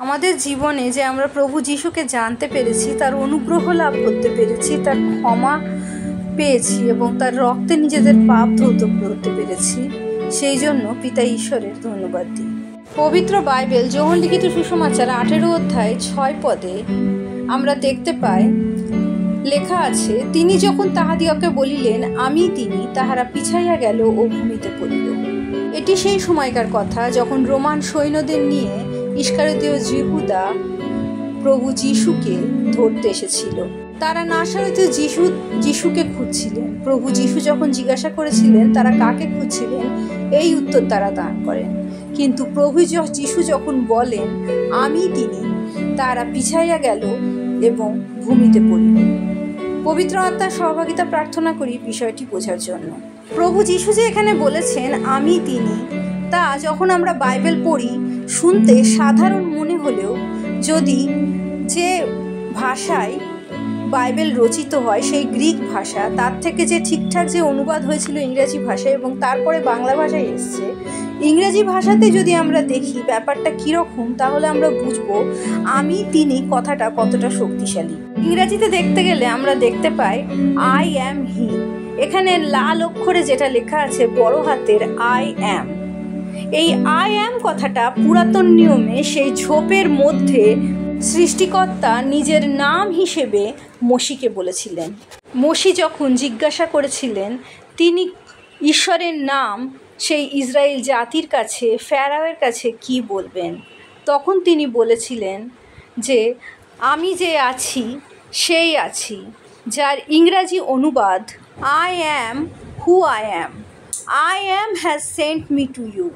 আমাদের জীবনে যে আমরা প্রভু যিশুকে জানতে পেরেছি, তার অনুগ্রহ লাভ করতে পেরেছি, তার ক্ষমা পেয়েছি এবং তার রক্তে নিজেদের পাপ ধৌত করতে পেরেছি, সেই জন্য পিতা ঈশ্বরের ধন্যবাদ দিই। পবিত্র বাইবেল যোহন লিখিত সুসমাচার 18 অধ্যায় 6 পদে আমরা দেখতে পাই, লেখা আছে, তিনি যখন তাহাদিগকে বলিলেন আমি তিনি, তাহারা পিছাইয়া গেল ও ভূমিতে পড়িল। এটি সেই সময়কার কথা যখন রোমান সৈন্যদের নিয়ে ইস্কারিওতীয় যিহুদা প্রভু যিশুকে ধরতে এসেছিল। তারা নাসরতীয় যিশুকে খুঁজছিলেন। প্রভু যিশু যখন জিজ্ঞাসা করেছিলেন তারা কাকে খুঁজছিলেন, এই উত্তর তারা দান করেন। কিন্তু প্রভু যিশু যখন বলেন আমি তিনি, তারা পিছাইয়া গেল এবং ভূমিতে পড়িল। পবিত্র আত্মার সহভাগিতা প্রার্থনা করি বিষয়টি বোঝার জন্য। প্রভু যিশু যে এখানে বলেছেন আমি তিনি, তা যখন আমরা বাইবেল পড়ি শুনতে সাধারণ মনে হলেও যদি যে ভাষায় বাইবেল রচিত হয় সেই গ্রিক ভাষা, তার থেকে যে ঠিকঠাক যে অনুবাদ হয়েছিল ইংরেজি ভাষায় এবং তারপরে বাংলা ভাষায় এসছে, ইংরেজি ভাষাতে যদি আমরা দেখি ব্যাপারটা কীরকম, তাহলে আমরা বুঝবো আমি তিনি কথাটা কতটা শক্তিশালী। ইংরেজিতে দেখতে গেলে আমরা দেখতে পাই আই অ্যাম হি। এখানে লাল অক্ষরে যেটা লেখা আছে বড় হাতের আই অ্যাম, এই আই অ্যাম কথাটা পুরাতন নিয়মে সেই ঝোপের মধ্যে সৃষ্টিকর্তা নিজের নাম হিসেবে মসিকে বলেছিলেন। মসি যখন জিজ্ঞাসা করেছিলেন তিনি ঈশ্বরের নাম সেই ইসরায়েল জাতির কাছে, ফেরাওয়ের কাছে কি বলবেন, তখন তিনি বলেছিলেন যে আমি যে আছি সেই আছি, যার ইংরাজি অনুবাদ I am who I am, I am has sent me to you.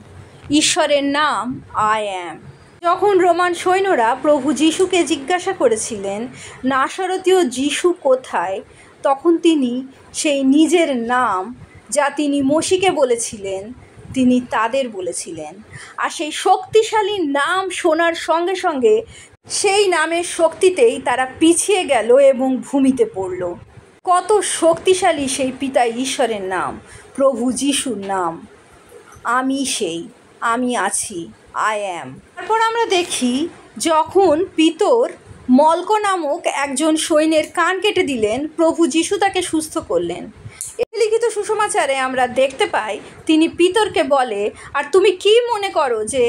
ঈশ্বরের নাম আই অ্যাম। যখন রোমান সৈন্যরা প্রভু যিশুকে জিজ্ঞাসা করেছিলেন নাসরতীয় যিশু কোথায়, তখন তিনি সেই নিজের নাম যা তিনি মসিকে বলেছিলেন তিনি তাদের বলেছিলেন। আর সেই শক্তিশালী নাম শোনার সঙ্গে সঙ্গে সেই নামের শক্তিতেই তারা পিছিয়ে গেল এবং ভূমিতে পড়ল। কত শক্তিশালী সেই পিতা ঈশ্বরের নাম, প্রভু যিশুর নাম আমি সেই, আমি আছি, আই অ্যাম। তারপর আমরা দেখি যখন পিতর মল্ক নামক একজন সৈন্যের কান কেটে দিলেন, প্রভু যিশু তাকে সুস্থ করলেন। লিখিত সুসমাচারে আমরা দেখতে পাই তিনি পিতরকে বলে, আর তুমি কি মনে করো যে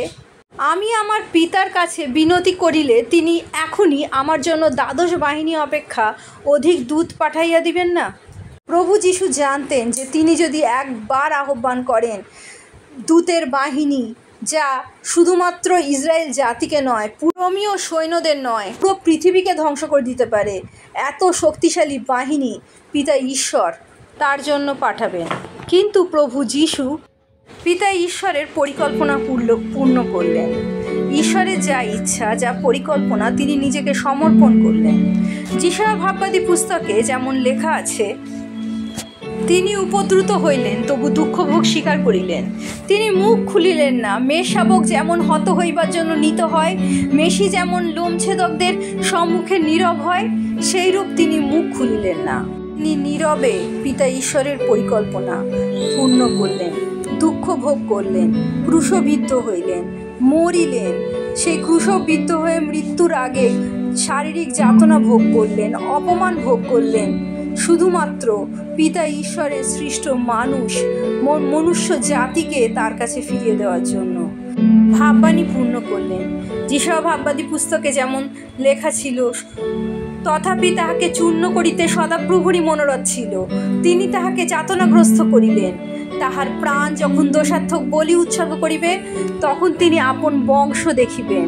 আমি আমার পিতার কাছে বিনতি করিলে তিনি এখনই আমার জন্য দ্বাদশ বাহিনী অপেক্ষা অধিক দূত পাঠাইয়া দিবেন না? প্রভু যিশু জানতেন যে তিনি যদি একবার আহ্বান করেন দূতের বাহিনী, যা শুধুমাত্র ইসরায়েল জাতিকে নয়, রোমীয় সৈন্যদের নয়, পুরো পৃথিবীকে ধ্বংস করে দিতে পারে, এত শক্তিশালী বাহিনী পিতা ঈশ্বর তার জন্য পাঠাবেন। কিন্তু প্রভু যিশু পিতা ঈশ্বরের পরিকল্পনা পূর্ণ করলেন। ঈশ্বরের যা ইচ্ছা, যা পরিকল্পনা, তিনি নিজেকে সমর্পণ করলেন। যিশায়া ভাববাদী পুস্তকে যেমন লেখা আছে, তিনি উপদ্রুত হইলেন তবু দুঃখ ভোগ স্বীকার করিলেন, তিনি মুখ খুলিলেন না। মেষ শাবক যেমন হত হইবার জন্য নীত হয়, মেষি যেমন লোমছেদকদের সম্মুখে নীরব হয়, সেইরূপ তিনি মুখ খুলিলেন না। তিনি নীরবে পিতা ঈশ্বরের পরিকল্পনা পূর্ণ করলেন, দুঃখ ভোগ করলেন, ক্রুশবিদ্ধ হইলেন, মরিলেন। সেই ক্রুশবিদ্ধ হয়ে মৃত্যুর আগে শারীরিক যাতনা ভোগ করলেন, অপমান ভোগ করলেন, শুধুমাত্র পিতা ঈশ্বরের সৃষ্ট মনুষ্য জাতিকে তার কাছে ফিরিয়ে দেওয়ার জন্য ভাববাণী পূর্ণ করলেন। যিশায়া ভাববাদী পুস্তকে যেমন লেখা ছিল, তথাপি তাহাকে চূর্ণ করিতে সদাপ্রভুরই মনোরথ ছিল, তিনি তাহাকে যাতনাগ্রস্ত করিলেন। তাহার প্রাণ যখন দোষার্থক বলি উৎসর্গ করিবে, তখন তিনি আপন বংশ দেখিবেন,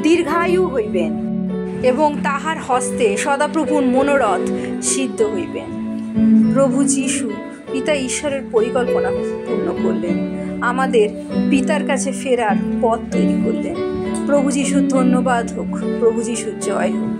দীর্ঘায়ু হইবেন এবং তাহার হস্তে সদাপ্রভুর মনোরথ সিদ্ধ হইবেন। প্রভু যিশু পিতা ঈশ্বরের পরিকল্পনা পূর্ণ করলেন, আমাদের পিতার কাছে ফেরার পথ তৈরি করলেন। প্রভু যিশুর ধন্যবাদ হোক, প্রভু যিশুর জয় হোক।